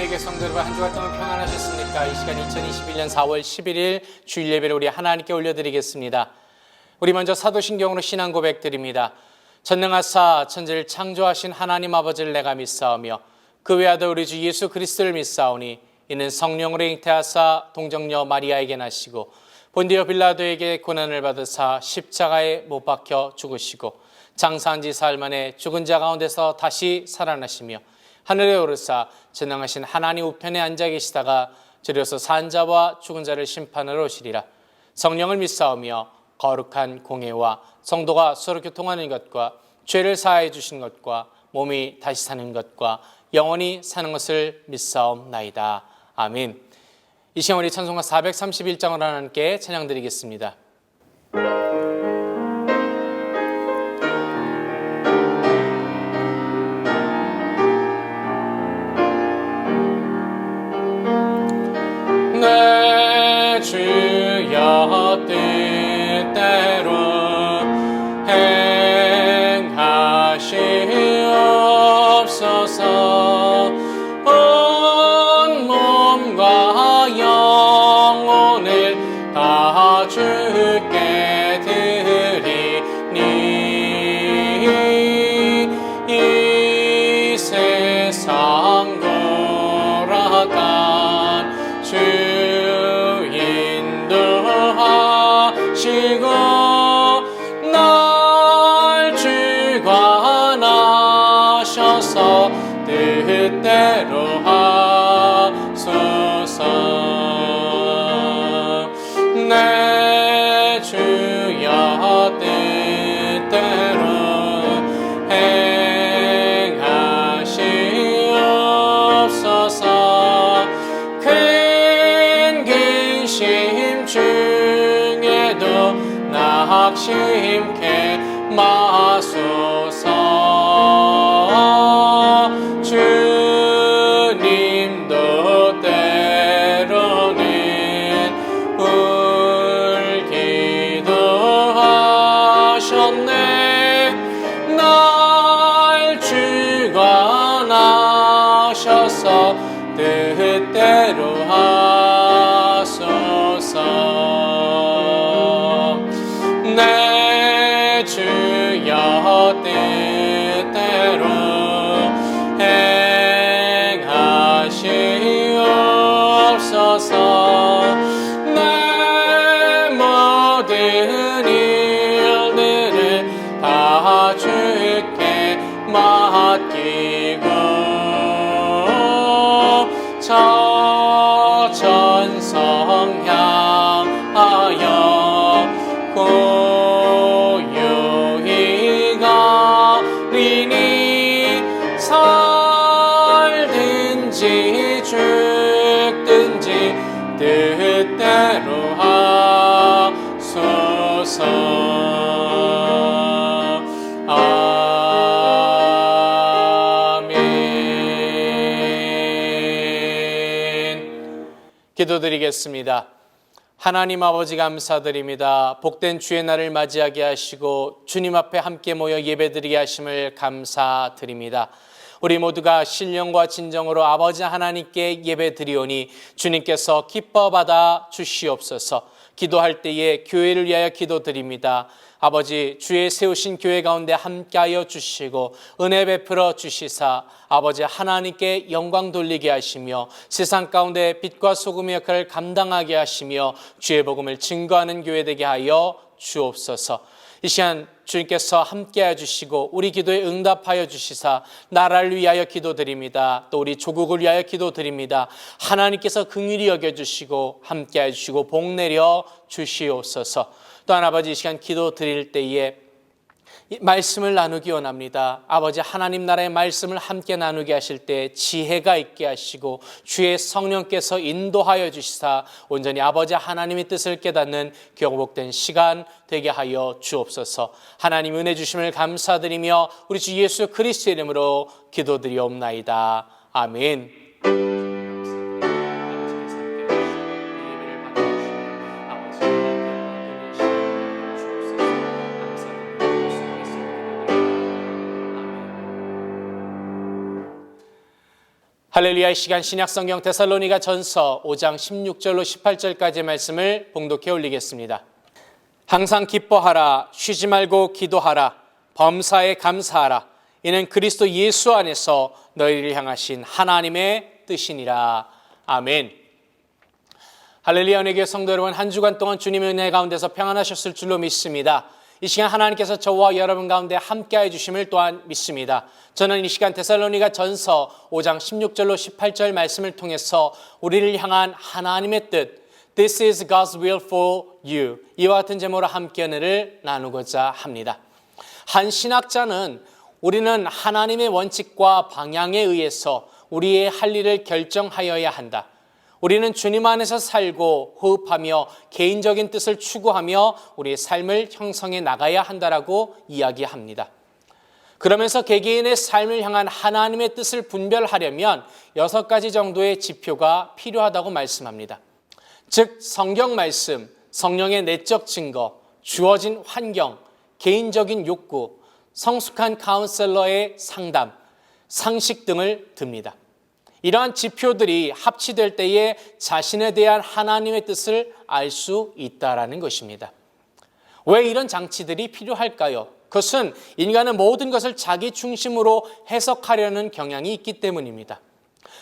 우리 성도 여러분, 한 주간 동안 평안하셨습니까? 이 시간 2021년 4월 11일 주일 예배를 우리 하나님께 올려드리겠습니다. 우리 먼저 사도신경으로 신앙 고백드립니다. 전능하사 천지를 창조하신 하나님 아버지를 내가 믿사오며 그 외아들 우리 주 예수 그리스도를 믿사오니 이는 성령으로 잉태하사 동정녀 마리아에게 나시고 본디오 빌라도에게 고난을 받으사 십자가에 못 박혀 죽으시고 장사한 지 사흘 만에 죽은 자 가운데서 다시 살아나시며 하늘에 오르사 전능하신 하나님 우편에 앉아 계시다가 저리로서 산 자와 죽은 자를 심판하러 오시리라. 성령을 믿사오며 거룩한 공예와 성도가 서로 교통하는 것과 죄를 사하여 주신 것과 몸이 다시 사는 것과 영원히 사는 것을 믿사옵나이다. 아멘. 이 시간 우리 찬송가 431장을 하나님께 찬양드리겠습니다. 내 주여 뜻대로 행하시옵소서. 온 몸과 영혼을 다 주께 드리니 이 세상 돌아간 주 인도하시고 날 주관하셔서 뜻대로 하소서. 내 주여 뜻대로 행하시옵소서. 큰 근심 중에도 낙심케 마소서. 주님도 때로는 울기도 하셨네. 날 주관하셔서 뜻대로 하소서. 내 주여 뜻대로 행하시옵소서. 내 모든 일들을 다 주께 맡기고 저 전성 향하여 고요히 가리니 살든지 죽든지 뜻대로 하소서. 아멘. 기도드리겠습니다. 하나님 아버지 감사드립니다. 복된 주의 날을 맞이하게 하시고 주님 앞에 함께 모여 예배드리게 하심을 감사드립니다. 우리 모두가 신령과 진정으로 아버지 하나님께 예배드리오니 주님께서 기뻐 받아 주시옵소서. 기도할 때에 교회를 위하여 기도드립니다. 아버지, 주의 세우신 교회 가운데 함께하여 주시고 은혜 베풀어 주시사 아버지 하나님께 영광 돌리게 하시며 세상 가운데 빛과 소금의 역할을 감당하게 하시며 주의 복음을 증거하는 교회 되게 하여 주옵소서. 이 시간 주님께서 함께해 주시고 우리 기도에 응답하여 주시사 나라를 위하여 기도드립니다. 또 우리 조국을 위하여 기도드립니다. 하나님께서 긍휼히 여겨주시고 함께해 주시고 복 내려 주시옵소서. 또한 아버지, 이 시간 기도 드릴 때에 말씀을 나누기 원합니다. 아버지 하나님 나라의 말씀을 함께 나누게 하실 때 지혜가 있게 하시고 주의 성령께서 인도하여 주시사 온전히 아버지 하나님의 뜻을 깨닫는 경복된 시간 되게 하여 주옵소서. 하나님 은혜 주심을 감사드리며 우리 주 예수 그리스도의 이름으로 기도드리옵나이다. 아멘. 할렐루야의 시간 신약성경 데살로니가 전서 5장 16절로 18절까지의 말씀을 봉독해 올리겠습니다. 항상 기뻐하라, 쉬지 말고 기도하라, 범사에 감사하라. 이는 그리스도 예수 안에서 너희를 향하신 하나님의 뜻이니라. 아멘. 할렐루야 은혜교회 성도 여러분, 한 주간 동안 주님의 은혜 가운데서 평안하셨을 줄로 믿습니다. 이 시간 하나님께서 저와 여러분 가운데 함께해 주심을 또한 믿습니다. 저는 이 시간 데살로니가 전서 5장 16절로 18절 말씀을 통해서 우리를 향한 하나님의 뜻, This is God's will for you, 이와 같은 제목으로 함께 은혜를 나누고자 합니다. 한 신학자는 우리는 하나님의 원칙과 방향에 의해서 우리의 할 일을 결정하여야 한다. 우리는 주님 안에서 살고 호흡하며 개인적인 뜻을 추구하며 우리의 삶을 형성해 나가야 한다라고 이야기합니다. 그러면서 개개인의 삶을 향한 하나님의 뜻을 분별하려면 6가지 정도의 지표가 필요하다고 말씀합니다. 즉 성경 말씀, 성령의 내적 증거, 주어진 환경, 개인적인 욕구, 성숙한 카운셀러의 상담, 상식 등을 듭니다. 이러한 지표들이 합치될 때에 자신에 대한 하나님의 뜻을 알 수 있다라는 것입니다. 왜 이런 장치들이 필요할까요? 그것은 인간은 모든 것을 자기 중심으로 해석하려는 경향이 있기 때문입니다.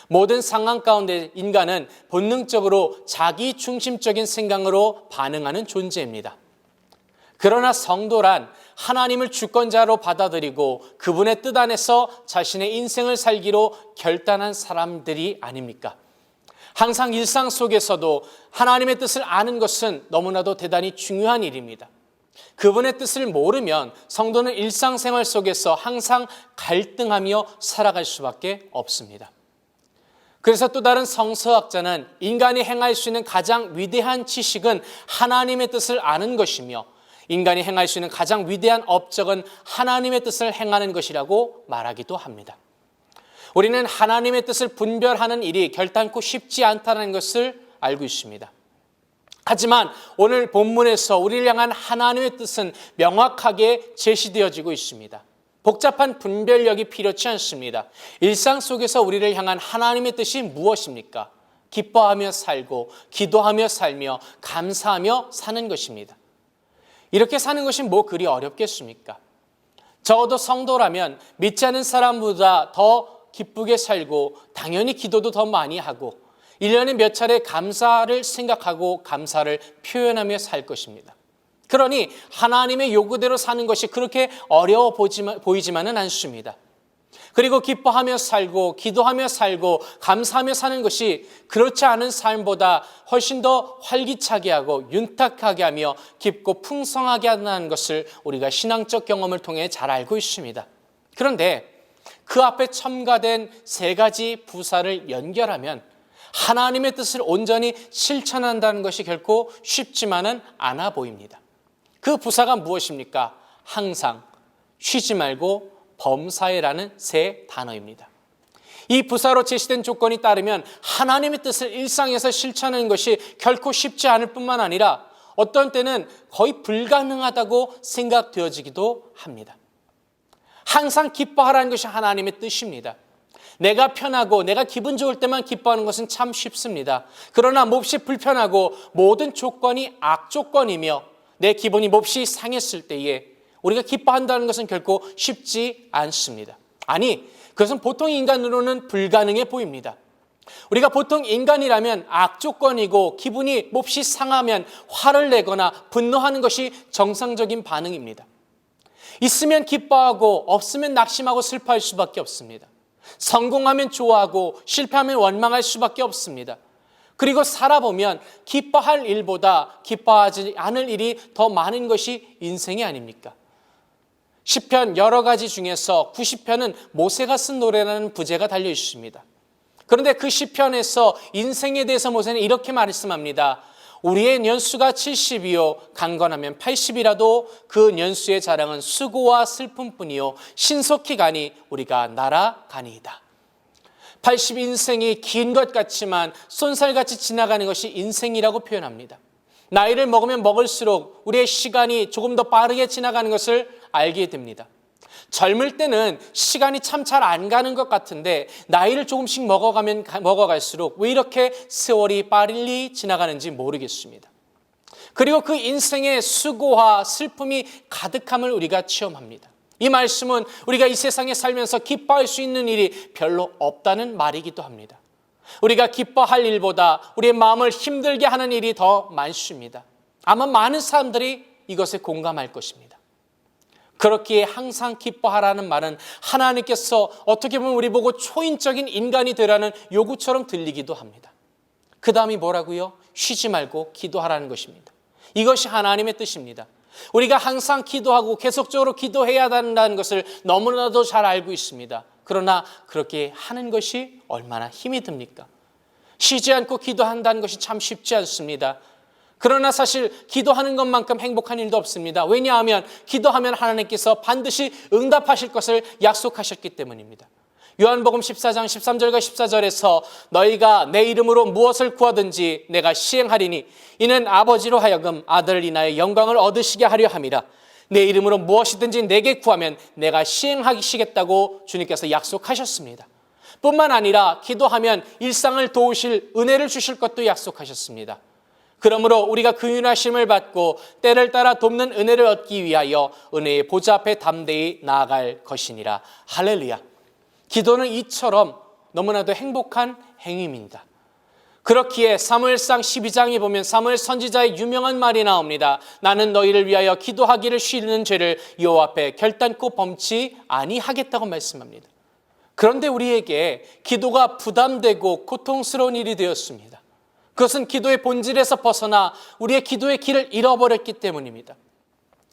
모든 상황 가운데 인간은 본능적으로 자기 중심적인 생각으로 반응하는 존재입니다. 그러나 성도란 하나님을 주권자로 받아들이고 그분의 뜻 안에서 자신의 인생을 살기로 결단한 사람들이 아닙니까? 항상 일상 속에서도 하나님의 뜻을 아는 것은 너무나도 대단히 중요한 일입니다. 그분의 뜻을 모르면 성도는 일상생활 속에서 항상 갈등하며 살아갈 수밖에 없습니다. 그래서 또 다른 성서학자는 인간이 행할 수 있는 가장 위대한 지식은 하나님의 뜻을 아는 것이며 인간이 행할 수 있는 가장 위대한 업적은 하나님의 뜻을 행하는 것이라고 말하기도 합니다. 우리는 하나님의 뜻을 분별하는 일이 결단코 쉽지 않다는 것을 알고 있습니다. 하지만 오늘 본문에서 우리를 향한 하나님의 뜻은 명확하게 제시되어지고 있습니다. 복잡한 분별력이 필요치 않습니다. 일상 속에서 우리를 향한 하나님의 뜻이 무엇입니까? 기뻐하며 살고 기도하며 살며 감사하며 사는 것입니다. 이렇게 사는 것이 뭐 그리 어렵겠습니까? 적어도 성도라면 믿지 않은 사람보다 더 기쁘게 살고 당연히 기도도 더 많이 하고 1년에 몇 차례 감사를 생각하고 감사를 표현하며 살 것입니다. 그러니 하나님의 요구대로 사는 것이 그렇게 어려워 보이지만은 않습니다. 그리고 기뻐하며 살고 기도하며 살고 감사하며 사는 것이 그렇지 않은 삶보다 훨씬 더 활기차게 하고 윤탁하게 하며 깊고 풍성하게 한다는 것을 우리가 신앙적 경험을 통해 잘 알고 있습니다. 그런데 그 앞에 첨가된 3가지 부사를 연결하면 하나님의 뜻을 온전히 실천한다는 것이 결코 쉽지만은 않아 보입니다. 그 부사가 무엇입니까? 항상, 쉬지 말고, 범사에라는 3 단어입니다. 이 부사로 제시된 조건이 따르면 하나님의 뜻을 일상에서 실천하는 것이 결코 쉽지 않을 뿐만 아니라 어떤 때는 거의 불가능하다고 생각되어지기도 합니다. 항상 기뻐하라는 것이 하나님의 뜻입니다. 내가 편하고 내가 기분 좋을 때만 기뻐하는 것은 참 쉽습니다. 그러나 몹시 불편하고 모든 조건이 악조건이며 내 기분이 몹시 상했을 때에 우리가 기뻐한다는 것은 결코 쉽지 않습니다. 아니, 그것은 보통 인간으로는 불가능해 보입니다. 우리가 보통 인간이라면 악조건이고 기분이 몹시 상하면 화를 내거나 분노하는 것이 정상적인 반응입니다. 있으면 기뻐하고 없으면 낙심하고 슬퍼할 수밖에 없습니다. 성공하면 좋아하고 실패하면 원망할 수밖에 없습니다. 그리고 살아보면 기뻐할 일보다 기뻐하지 않을 일이 더 많은 것이 인생이 아닙니까? 시편 여러 가지 중에서 90편은 모세가 쓴 노래라는 부제가 달려 있습니다. 그런데 그 시편에서 인생에 대해서 모세는 이렇게 말씀합니다. 우리의 년수가 70이요 강건하면 80이라도 그 년수의 자랑은 수고와 슬픔뿐이요 신속히 가니 우리가 날아가니이다. 80 인생이 긴 것 같지만 쏜살같이 지나가는 것이 인생이라고 표현합니다. 나이를 먹으면 먹을수록 우리의 시간이 조금 더 빠르게 지나가는 것을 알게 됩니다. 젊을 때는 시간이 참 잘 안 가는 것 같은데 나이를 조금씩 먹어갈수록 왜 이렇게 세월이 빨리 지나가는지 모르겠습니다. 그리고 그 인생의 수고와 슬픔이 가득함을 우리가 체험합니다. 이 말씀은 우리가 이 세상에 살면서 기뻐할 수 있는 일이 별로 없다는 말이기도 합니다. 우리가 기뻐할 일보다 우리의 마음을 힘들게 하는 일이 더 많습니다. 아마 많은 사람들이 이것에 공감할 것입니다. 그렇기에 항상 기뻐하라는 말은 하나님께서 어떻게 보면 우리 보고 초인적인 인간이 되라는 요구처럼 들리기도 합니다. 그 다음이 뭐라고요? 쉬지 말고 기도하라는 것입니다. 이것이 하나님의 뜻입니다. 우리가 항상 기도하고 계속적으로 기도해야 한다는 것을 너무나도 잘 알고 있습니다. 그러나 그렇게 하는 것이 얼마나 힘이 듭니까? 쉬지 않고 기도한다는 것이 참 쉽지 않습니다. 그러나 사실 기도하는 것만큼 행복한 일도 없습니다. 왜냐하면 기도하면 하나님께서 반드시 응답하실 것을 약속하셨기 때문입니다. 요한복음 14장 13절과 14절에서 너희가 내 이름으로 무엇을 구하든지 내가 시행하리니 이는 아버지로 하여금 아들을 인하여 영광을 얻으시게 하려 함이라. 내 이름으로 무엇이든지 내게 구하면 내가 시행하시겠다고 주님께서 약속하셨습니다. 뿐만 아니라 기도하면 일상을 도우실 은혜를 주실 것도 약속하셨습니다. 그러므로 우리가 그 윤하심을 받고 때를 따라 돕는 은혜를 얻기 위하여 은혜의 보좌 앞에 담대히 나아갈 것이니라. 할렐루야. 기도는 이처럼 너무나도 행복한 행위입니다. 그렇기에 사무엘상 12장에 보면 사무엘 선지자의 유명한 말이 나옵니다. 나는 너희를 위하여 기도하기를 쉬는 죄를 여호와 앞에 결단코 범치 아니하겠다고 말씀합니다. 그런데 우리에게 기도가 부담되고 고통스러운 일이 되었습니다. 그것은 기도의 본질에서 벗어나 우리의 기도의 길을 잃어버렸기 때문입니다.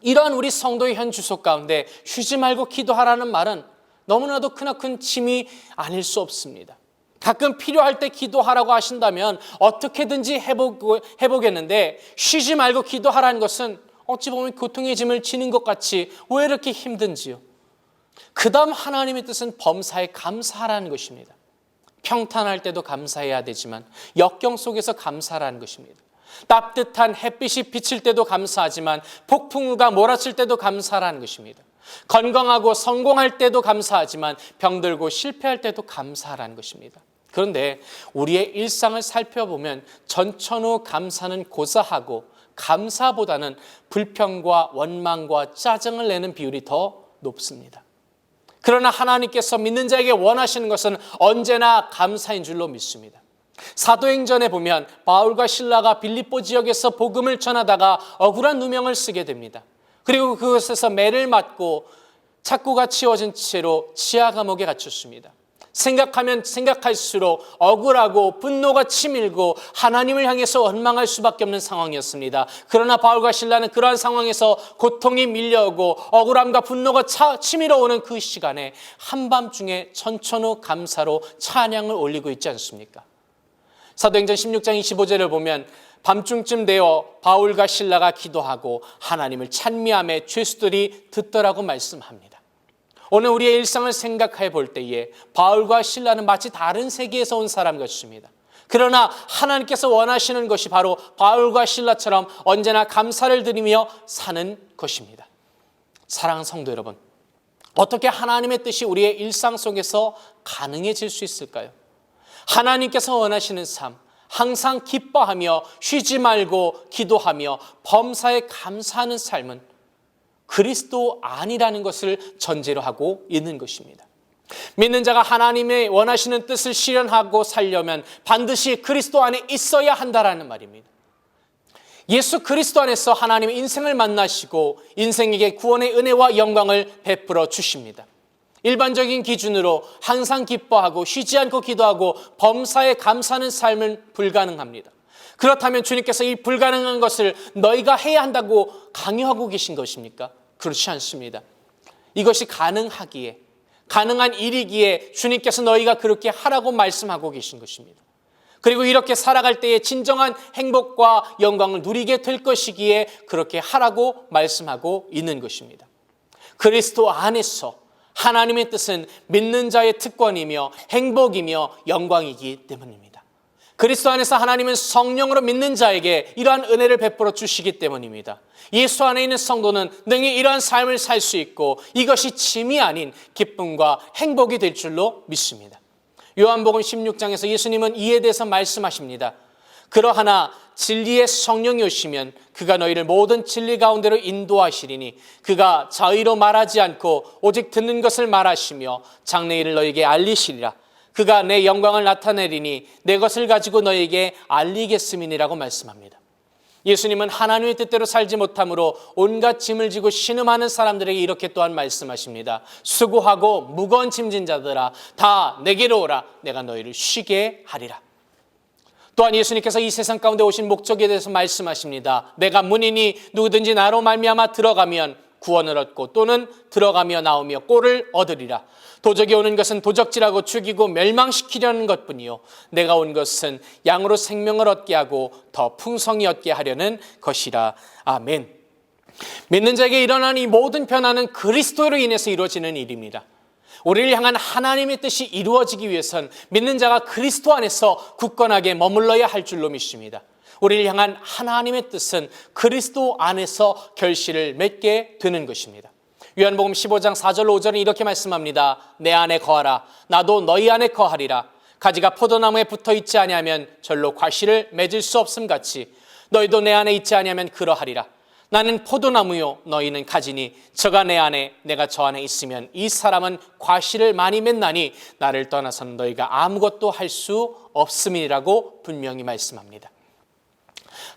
이러한 우리 성도의 현 주소 가운데 쉬지 말고 기도하라는 말은 너무나도 크나큰 짐이 아닐 수 없습니다. 가끔 필요할 때 기도하라고 하신다면 어떻게든지 해보겠는데 쉬지 말고 기도하라는 것은 어찌 보면 고통의 짐을 지는 것 같이 왜 이렇게 힘든지요? 그 다음 하나님의 뜻은 범사에 감사하라는 것입니다. 평탄할 때도 감사해야 되지만 역경 속에서 감사라는 것입니다. 따뜻한 햇빛이 비칠 때도 감사하지만 폭풍우가 몰아칠 때도 감사라는 것입니다. 건강하고 성공할 때도 감사하지만 병들고 실패할 때도 감사라는 것입니다. 그런데 우리의 일상을 살펴보면 전천후 감사는 고사하고 감사보다는 불평과 원망과 짜증을 내는 비율이 더 높습니다. 그러나 하나님께서 믿는 자에게 원하시는 것은 언제나 감사인 줄로 믿습니다. 사도행전에 보면 바울과 실라가 빌립보 지역에서 복음을 전하다가 억울한 누명을 쓰게 됩니다. 그리고 그곳에서 매를 맞고 착고가 치워진 채로 지하 감옥에 갇혔습니다. 생각하면 생각할수록 억울하고 분노가 치밀고 하나님을 향해서 원망할 수밖에 없는 상황이었습니다. 그러나 바울과 실라는 그러한 상황에서 고통이 밀려오고 억울함과 분노가 치밀어오는 그 시간에 한밤중에 천천후 감사로 찬양을 올리고 있지 않습니까? 사도행전 16장 25절을 보면 밤중쯤 되어 바울과 실라가 기도하고 하나님을 찬미하며 죄수들이 듣더라고 말씀합니다. 오늘 우리의 일상을 생각해 볼 때에 바울과 실라는 마치 다른 세계에서 온 사람 같습니다. 그러나 하나님께서 원하시는 것이 바로 바울과 실라처럼 언제나 감사를 드리며 사는 것입니다. 사랑하는 성도 여러분, 어떻게 하나님의 뜻이 우리의 일상 속에서 가능해질 수 있을까요? 하나님께서 원하시는 삶, 항상 기뻐하며 쉬지 말고 기도하며 범사에 감사하는 삶은 그리스도 아니라는 것을 전제로 하고 있는 것입니다. 믿는 자가 하나님의 원하시는 뜻을 실현하고 살려면 반드시 그리스도 안에 있어야 한다라는 말입니다. 예수 그리스도 안에서 하나님의 인생을 만나시고 인생에게 구원의 은혜와 영광을 베풀어 주십니다. 일반적인 기준으로 항상 기뻐하고 쉬지 않고 기도하고 범사에 감사하는 삶은 불가능합니다. 그렇다면 주님께서 이 불가능한 것을 너희가 해야 한다고 강요하고 계신 것입니까? 그렇지 않습니다. 이것이 가능하기에, 가능한 일이기에 주님께서 너희가 그렇게 하라고 말씀하고 계신 것입니다. 그리고 이렇게 살아갈 때에 진정한 행복과 영광을 누리게 될 것이기에 그렇게 하라고 말씀하고 있는 것입니다. 그리스도 안에서 하나님의 뜻은 믿는 자의 특권이며 행복이며 영광이기 때문입니다. 그리스도 안에서 하나님은 성령으로 믿는 자에게 이러한 은혜를 베풀어 주시기 때문입니다. 예수 안에 있는 성도는 능히 이러한 삶을 살 수 있고 이것이 짐이 아닌 기쁨과 행복이 될 줄로 믿습니다. 요한복음 16장에서 예수님은 이에 대해서 말씀하십니다. 그러하나 진리의 성령이 오시면 그가 너희를 모든 진리 가운데로 인도하시리니 그가 자의로 말하지 않고 오직 듣는 것을 말하시며 장래일을 너희에게 알리시리라. 그가 내 영광을 나타내리니 내 것을 가지고 너희에게 알리겠음이니라고 말씀합니다. 예수님은 하나님의 뜻대로 살지 못함으로 온갖 짐을 지고 신음하는 사람들에게 이렇게 또한 말씀하십니다. 수고하고 무거운 짐진 자들아 다 내게로 오라. 내가 너희를 쉬게 하리라. 또한 예수님께서 이 세상 가운데 오신 목적에 대해서 말씀하십니다. 내가 문이니 누구든지 나로 말미암아 들어가면 구원을 얻고 또는 들어가며 나오며 꼴을 얻으리라. 도적이 오는 것은 도적질하고 죽이고 멸망시키려는 것뿐이요 내가 온 것은 양으로 생명을 얻게 하고 더 풍성히 얻게 하려는 것이라. 아멘. 믿는 자에게 일어나는 이 모든 변화는 그리스도로 인해서 이루어지는 일입니다. 우리를 향한 하나님의 뜻이 이루어지기 위해선 믿는 자가 그리스도 안에서 굳건하게 머물러야 할 줄로 믿습니다. 우리를 향한 하나님의 뜻은 그리스도 안에서 결실을 맺게 되는 것입니다. 요한복음 15장 4절 5절은 이렇게 말씀합니다. 내 안에 거하라. 나도 너희 안에 거하리라. 가지가 포도나무에 붙어 있지 아니하면 절로 과실을 맺을 수 없음 같이 너희도 내 안에 있지 아니하면 그러하리라. 나는 포도나무요 너희는 가지니 저가 내 안에 내가 저 안에 있으면 이 사람은 과실을 많이 맺나니 나를 떠나서는 너희가 아무것도 할 수 없음이라고 분명히 말씀합니다.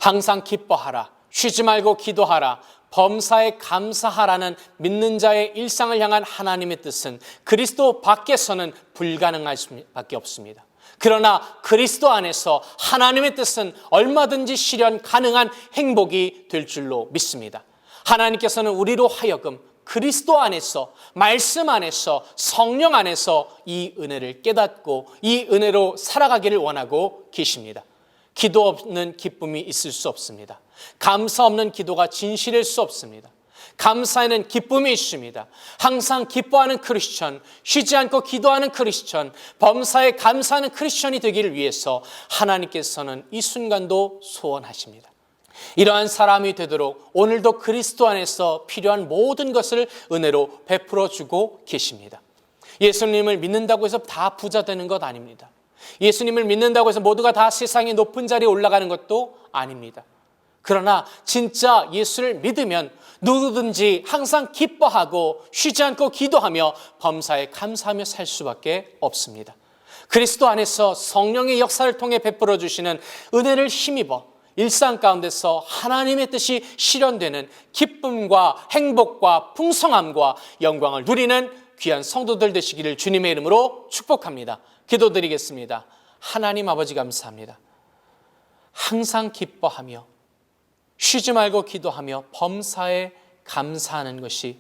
항상 기뻐하라. 쉬지 말고 기도하라. 범사에 감사하라는 믿는 자의 일상을 향한 하나님의 뜻은 그리스도 밖에서는 불가능할 수밖에 없습니다. 그러나 그리스도 안에서 하나님의 뜻은 얼마든지 실현 가능한 행복이 될 줄로 믿습니다. 하나님께서는 우리로 하여금 그리스도 안에서, 말씀 안에서, 성령 안에서 이 은혜를 깨닫고 이 은혜로 살아가기를 원하고 계십니다. 기도 없는 기쁨이 있을 수 없습니다. 감사 없는 기도가 진실일 수 없습니다. 감사에는 기쁨이 있습니다. 항상 기뻐하는 크리스천, 쉬지 않고 기도하는 크리스천, 범사에 감사하는 크리스천이 되기를 위해서 하나님께서는 이 순간도 소원하십니다. 이러한 사람이 되도록 오늘도 그리스도 안에서 필요한 모든 것을 은혜로 베풀어 주고 계십니다. 예수님을 믿는다고 해서 다 부자 되는 것 아닙니다. 예수님을 믿는다고 해서 모두가 다 세상의 높은 자리에 올라가는 것도 아닙니다. 그러나 진짜 예수를 믿으면 누구든지 항상 기뻐하고 쉬지 않고 기도하며 범사에 감사하며 살 수밖에 없습니다. 그리스도 안에서 성령의 역사를 통해 베풀어 주시는 은혜를 힘입어 일상 가운데서 하나님의 뜻이 실현되는 기쁨과 행복과 풍성함과 영광을 누리는 귀한 성도들 되시기를 주님의 이름으로 축복합니다. 기도드리겠습니다. 하나님 아버지 감사합니다. 항상 기뻐하며 쉬지 말고 기도하며 범사에 감사하는 것이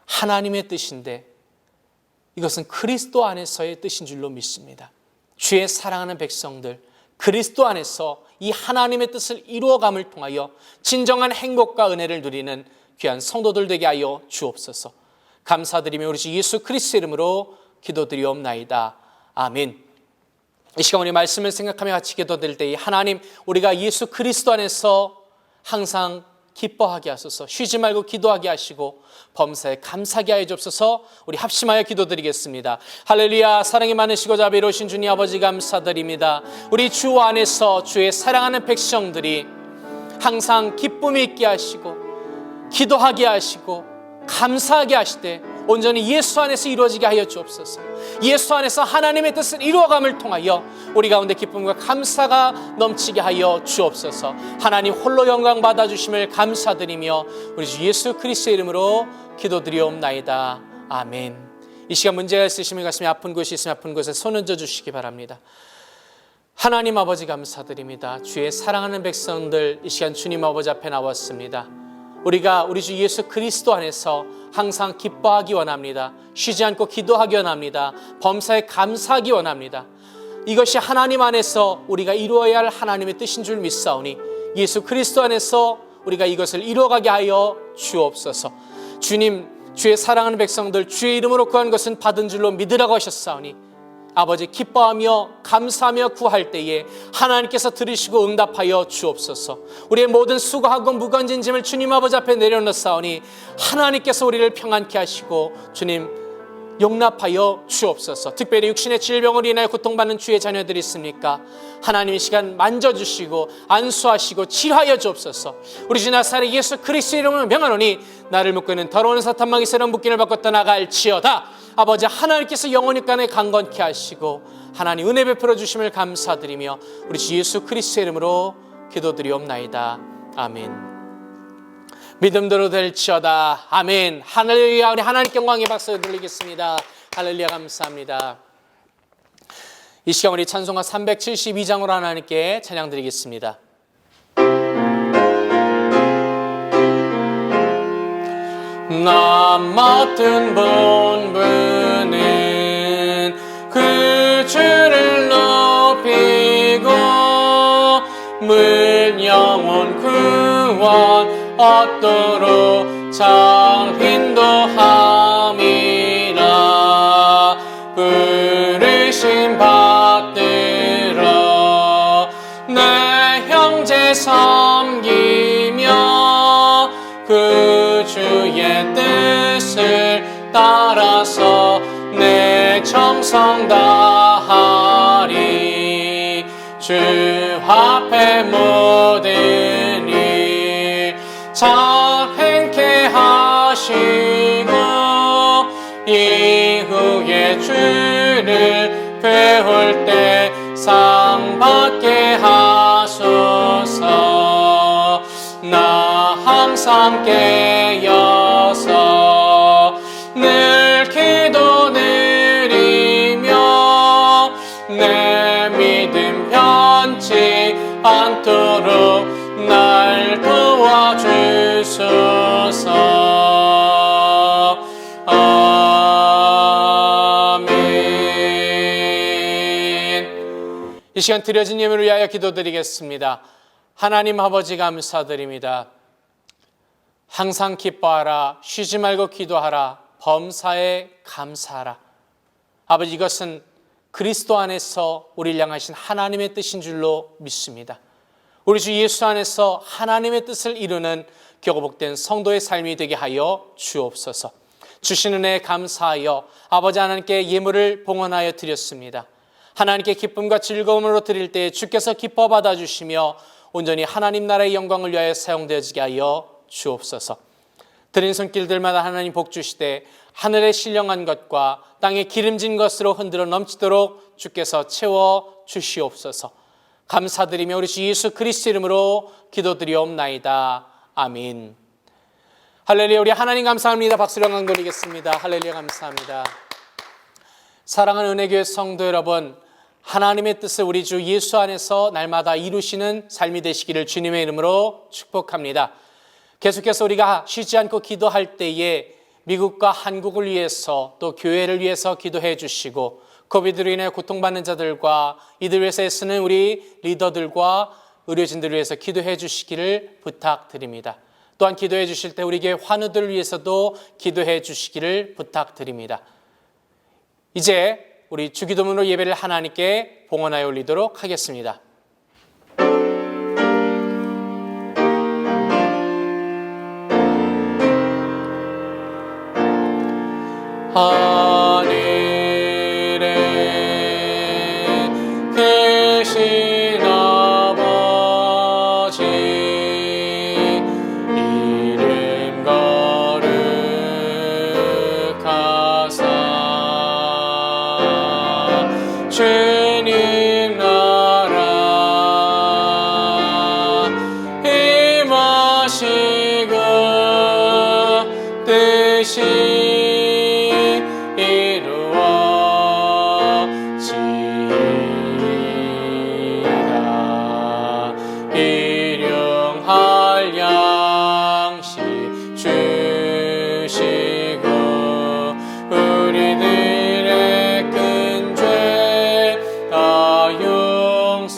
하나님의 뜻인데 이것은 그리스도 안에서의 뜻인 줄로 믿습니다. 주의 사랑하는 백성들, 그리스도 안에서 이 하나님의 뜻을 이루어감을 통하여 진정한 행복과 은혜를 누리는 귀한 성도들 되게 하여 주옵소서. 감사드리며 우리 주 예수 그리스도 이름으로 기도드리옵나이다. 아멘. 이 시간 우리 말씀을 생각하며 같이 기도드릴 때 하나님, 우리가 예수 그리스도 안에서 항상 기뻐하게 하소서, 쉬지 말고 기도하게 하시고 범사에 감사하게 하여 주옵소서. 우리 합심하여 기도드리겠습니다. 할렐루야. 사랑이 많으시고 자비로우신 주님 아버지 감사드립니다. 우리 주 안에서 주의 사랑하는 백성들이 항상 기쁨이 있게 하시고 기도하게 하시고 감사하게 하시되 온전히 예수 안에서 이루어지게 하여 주옵소서. 예수 안에서 하나님의 뜻을 이루어감을 통하여 우리 가운데 기쁨과 감사가 넘치게 하여 주옵소서. 하나님 홀로 영광 받아주심을 감사드리며 우리 주 예수 그리스도의 이름으로 기도드리옵나이다. 아멘. 이 시간 문제가 있으시면 가슴이 아픈 곳이 있으면 아픈 곳에 손 얹어 주시기 바랍니다. 하나님 아버지 감사드립니다. 주의 사랑하는 백성들 이 시간 주님 아버지 앞에 나왔습니다. 우리가 우리 주 예수 그리스도 안에서 항상 기뻐하기 원합니다. 쉬지 않고 기도하기 원합니다. 범사에 감사하기 원합니다. 이것이 하나님 안에서 우리가 이루어야 할 하나님의 뜻인 줄 믿사오니 예수 그리스도 안에서 우리가 이것을 이루어가게 하여 주옵소서. 주님, 주의 사랑하는 백성들 주의 이름으로 구한 것은 받은 줄로 믿으라고 하셨사오니 아버지 기뻐하며 감사하며 구할 때에 하나님께서 들으시고 응답하여 주옵소서. 우리의 모든 수고하고 무거운 짐을 주님 아버지 앞에 내려놓사오니 하나님께서 우리를 평안케 하시고 주님 용납하여 주옵소서. 특별히 육신의 질병으로 인하여 고통받는 주의 자녀들이 있습니까? 하나님 이 시간 만져주시고 안수하시고 치료하여 주옵소서. 우리 주 나사렛 예수 그리스도의 이름으로 명하노니 나를 묶고 있는 더러운 사탄마귀 새로운 묶임을 받고 떠나갈지어다. 아버지 하나님께서 영원히 간에 강건케 하시고 하나님 은혜 베풀어 주심을 감사드리며 우리 주 예수 그리스도의 이름으로 기도드리옵나이다. 아멘. 믿음대로 될지어다. 아멘. 할렐루야. 우리 하나님께 영광의 박수 드리겠습니다. 할렐루야. 감사합니다. 이 시간 우리 찬송가 372장으로 하나님께 찬양 드리겠습니다. 나 맡은 본분은 그 주를 높이고 물 영혼 구원 얻도록 잘 인도함이라. 부르심 받들어 내 형제 섬기며 그 주의 뜻을 따라서 내 정성 다하리. 주 앞에 모든 일 잘 행케 하시고 이후에 주를 배울 때 상 받게 하소서. 나 항상 깨어서 늘 기도 드리며 내 믿음 변치 않도록 날 도와주소서. 아멘. 이 시간 드려진 예물을 위하여 기도드리겠습니다. 하나님 아버지 감사드립니다. 항상 기뻐하라, 쉬지 말고 기도하라, 범사에 감사하라. 아버지 이것은 그리스도 안에서 우리를 향하신 하나님의 뜻인 줄로 믿습니다. 우리 주 예수 안에서 하나님의 뜻을 이루는 교복된 성도의 삶이 되게 하여 주옵소서. 주신 은혜에 감사하여 아버지 하나님께 예물을 봉헌하여 드렸습니다. 하나님께 기쁨과 즐거움으로 드릴 때에 주께서 기뻐 받아주시며 온전히 하나님 나라의 영광을 위하여 사용되어지게 하여 주옵소서. 드린 손길들마다 하나님 복 주시되 하늘의 신령한 것과 땅의 기름진 것으로 흔들어 넘치도록 주께서 채워 주시옵소서. 감사드리며 우리 주 예수 그리스도 이름으로 기도드리옵나이다. 아멘. 할렐루야. 우리 하나님 감사합니다. 박수로 영광 돌리겠습니다. 할렐루야. 감사합니다. 사랑하는 은혜교회 성도 여러분, 하나님의 뜻을 우리 주 예수 안에서 날마다 이루시는 삶이 되시기를 주님의 이름으로 축복합니다. 계속해서 우리가 쉬지 않고 기도할 때에 미국과 한국을 위해서 또 교회를 위해서 기도해 주시고 코비드로 인해 고통받는 자들과 이들 위해서 애쓰는 우리 리더들과 의료진들을 위해서 기도해 주시기를 부탁드립니다. 또한 기도해 주실 때 우리 교회 환우들을 위해서도 기도해 주시기를 부탁드립니다. 이제 우리 주기도문으로 예배를 하나님께 봉헌하여 올리도록 하겠습니다. 하늘에 계신 아버지 이름 거룩하사 주님 나라 임하시고 뜻이 일용할 양식 주시고 우리들의 큰 죄 다 용서하옵시고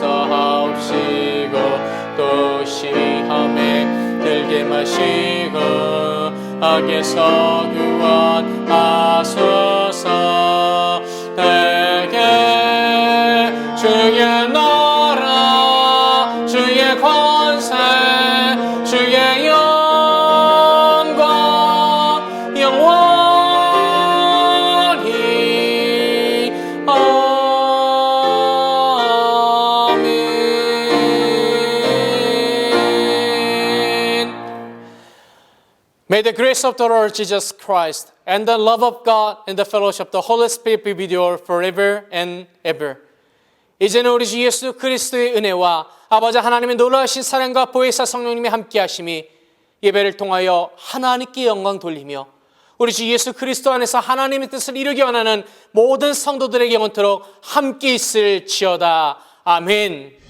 또 시험에 들게 마시고 악에서 구원하소서. 대개 May the grace of the Lord Jesus Christ and the love of God and the fellowship of the Holy Spirit be with you forever and ever. 이제는 우리 주 예수 그리스도의 은혜와 아버지 하나님의 놀라우신 사랑과 보혜사 성령님의 함께 하심이 예배를 통하여 하나님께 영광 돌리며 우리 주 예수 그리스도 안에서 하나님의 뜻을 이루기 원하는 모든 성도들에게 영원토록 함께 있을지어다. 아멘.